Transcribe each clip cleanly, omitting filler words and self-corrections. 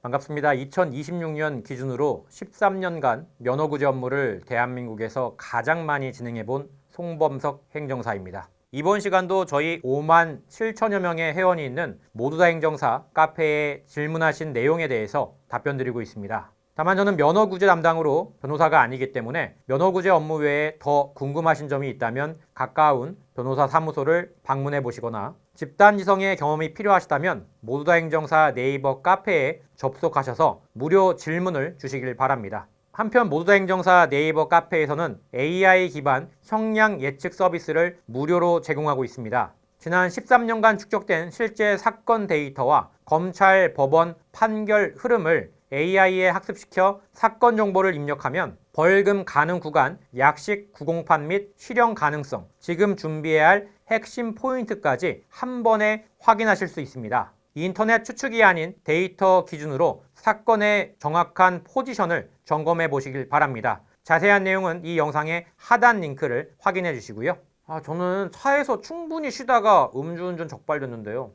반갑습니다. 2026년 기준으로 13년간 면허구제 업무를 대한민국에서 가장 많이 진행해본 송범석 행정사입니다. 이번 시간도 저희 5만 7천여 명의 회원이 있는 모두다 행정사 카페에 질문하신 내용에 대해서 답변드리고 있습니다. 다만 저는 면허구제 담당으로 변호사가 아니기 때문에 면허구제 업무 외에 더 궁금하신 점이 있다면 가까운 변호사 사무소를 방문해 보시거나 집단지성의 경험이 필요하시다면 모두다 행정사 네이버 카페에 접속하셔서 무료 질문을 주시길 바랍니다. 한편 모두다 행정사 네이버 카페에서는 AI 기반 형량 예측 서비스를 무료로 제공하고 있습니다. 지난 13년간 축적된 실제 사건 데이터와 검찰, 법원, 판결 흐름을 AI에 학습시켜 사건 정보를 입력하면 벌금 가능 구간, 약식 구공판 및 실형 가능성, 지금 준비해야 할 핵심 포인트까지 한 번에 확인하실 수 있습니다. 인터넷 추측이 아닌 데이터 기준으로 사건의 정확한 포지션을 점검해 보시길 바랍니다. 자세한 내용은 이 영상의 하단 링크를 확인해 주시고요. 저는 차에서 충분히 쉬다가 음주운전 적발됐는데요.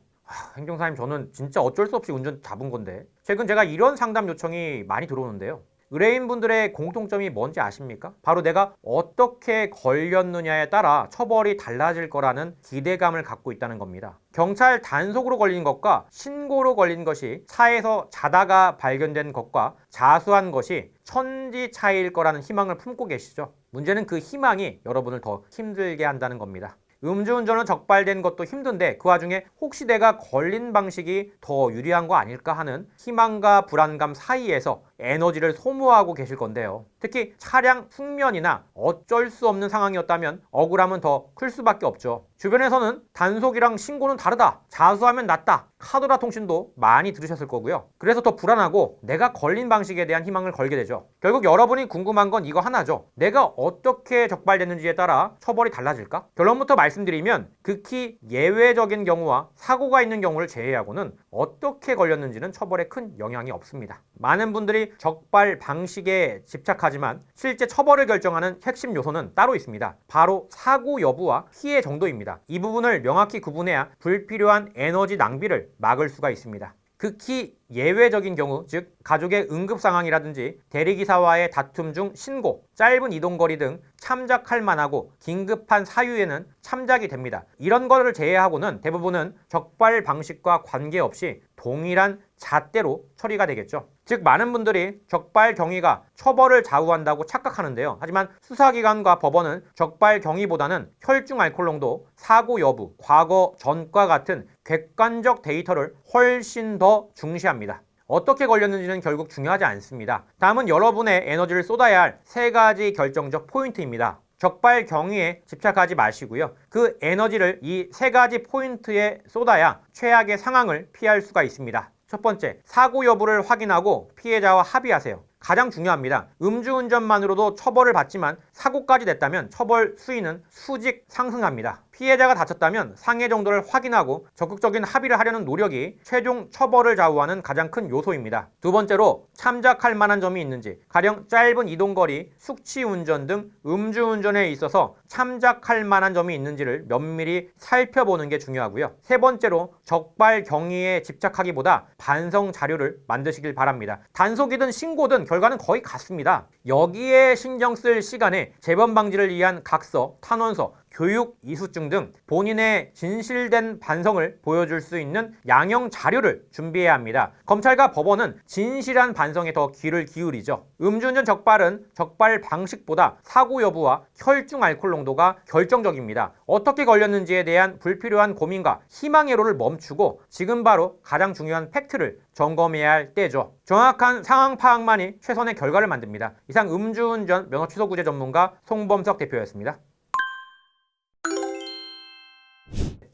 행정사님, 저는 진짜 어쩔 수 없이 운전 잡은 건데. 최근 제가 이런 상담 요청이 많이 들어오는데요. 의뢰인분들의 공통점이 뭔지 아십니까? 바로 내가 어떻게 걸렸느냐에 따라 처벌이 달라질 거라는 기대감을 갖고 있다는 겁니다. 경찰 단속으로 걸린 것과 신고로 걸린 것이 차에서 자다가 발견된 것과 자수한 것이 천지 차이일 거라는 희망을 품고 계시죠. 문제는 그 희망이 여러분을 더 힘들게 한다는 겁니다. 음주운전은 적발된 것도 힘든데 그 와중에 혹시 내가 걸린 방식이 더 유리한 거 아닐까 하는 희망과 불안감 사이에서 에너지를 소모하고 계실 건데요. 특히 차량 숙면이나 어쩔 수 없는 상황이었다면 억울함은 더 클 수밖에 없죠. 주변에서는 단속이랑 신고는 다르다, 자수하면 낫다, 카더라 통신도 많이 들으셨을 거고요. 그래서 더 불안하고 내가 걸린 방식에 대한 희망을 걸게 되죠. 결국 여러분이 궁금한 건 이거 하나죠. 내가 어떻게 적발됐는지에 따라 처벌이 달라질까? 결론부터 말씀드리면 극히 예외적인 경우와 사고가 있는 경우를 제외하고는 어떻게 걸렸는지는 처벌에 큰 영향이 없습니다. 많은 분들이 적발 방식에 집착하지만 실제 처벌을 결정하는 핵심 요소는 따로 있습니다. 바로 사고 여부와 피해 정도입니다. 이 부분을 명확히 구분해야 불필요한 에너지 낭비를 막을 수가 있습니다. 극히 예외적인 경우, 즉 가족의 응급 상황이라든지 대리기사와의 다툼 중 신고, 짧은 이동거리 등 참작할 만하고 긴급한 사유에는 참작이 됩니다. 이런 거를 제외하고는 대부분은 적발 방식과 관계없이 동일한 잣대로 처리가 되겠죠. 즉 많은 분들이 적발 경위가 처벌을 좌우한다고 착각하는데요. 하지만 수사기관과 법원은 적발 경위보다는 혈중 알코올 농도, 사고 여부, 과거 전과 같은 객관적 데이터를 훨씬 더 중시합니다. 어떻게 걸렸는지는 결국 중요하지 않습니다. 다음은 여러분의 에너지를 쏟아야 할 세 가지 결정적 포인트입니다. 적발 경위에 집착하지 마시고요. 그 에너지를 이 세 가지 포인트에 쏟아야 최악의 상황을 피할 수가 있습니다. 첫 번째, 사고 여부를 확인하고 피해자와 합의하세요. 가장 중요합니다. 음주운전만으로도 처벌을 받지만 사고까지 냈다면 처벌 수위는 수직 상승합니다. 피해자가 다쳤다면 상해 정도를 확인하고 적극적인 합의를 하려는 노력이 최종 처벌을 좌우하는 가장 큰 요소입니다. 두 번째로, 참작할 만한 점이 있는지, 가령 짧은 이동거리, 숙취운전 등 음주운전에 있어서 참작할 만한 점이 있는지를 면밀히 살펴보는 게 중요하고요. 세 번째로, 적발 경위에 집착하기보다 반성 자료를 만드시길 바랍니다. 단속이든 신고든 결과는 거의 같습니다. 여기에 신경 쓸 시간에 재범 방지를 위한 각서, 탄원서, 교육, 이수증 등 본인의 진실된 반성을 보여줄 수 있는 양형 자료를 준비해야 합니다. 검찰과 법원은 진실한 반성에 더 귀를 기울이죠. 음주운전 적발은 적발 방식보다 사고 여부와 혈중 알코올 농도가 결정적입니다. 어떻게 걸렸는지에 대한 불필요한 고민과 희망회로를 멈추고 지금 바로 가장 중요한 팩트를 점검해야 할 때죠. 정확한 상황 파악만이 최선의 결과를 만듭니다. 이상 음주운전 면허 취소구제 전문가 송범석 대표였습니다.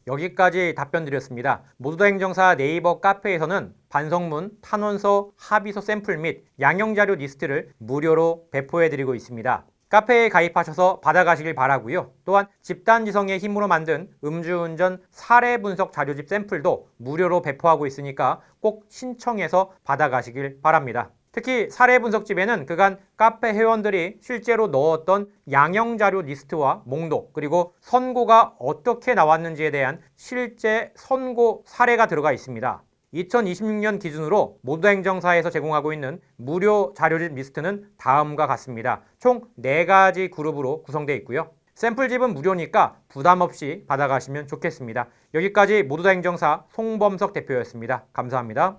여기까지 답변 드렸습니다. 모두다 행정사 네이버 카페에서는 반성문, 탄원서, 합의서 샘플 및 양형자료 리스트를 무료로 배포해드리고 있습니다. 카페에 가입하셔서 받아가시길 바라고요. 또한 집단지성의 힘으로 만든 음주운전 사례 분석 자료집 샘플도 무료로 배포하고 있으니까 꼭 신청해서 받아가시길 바랍니다. 특히 사례 분석집에는 그간 카페 회원들이 실제로 넣었던 양형자료 리스트와 목록, 그리고 선고가 어떻게 나왔는지에 대한 실제 선고 사례가 들어가 있습니다. 2026년 기준으로 모두 행정사에서 제공하고 있는 무료 자료집 리스트는 다음과 같습니다. 총 4가지 그룹으로 구성되어 있고요. 샘플집은 무료니까 부담 없이 받아가시면 좋겠습니다. 여기까지 모두 행정사 송범석 대표였습니다. 감사합니다.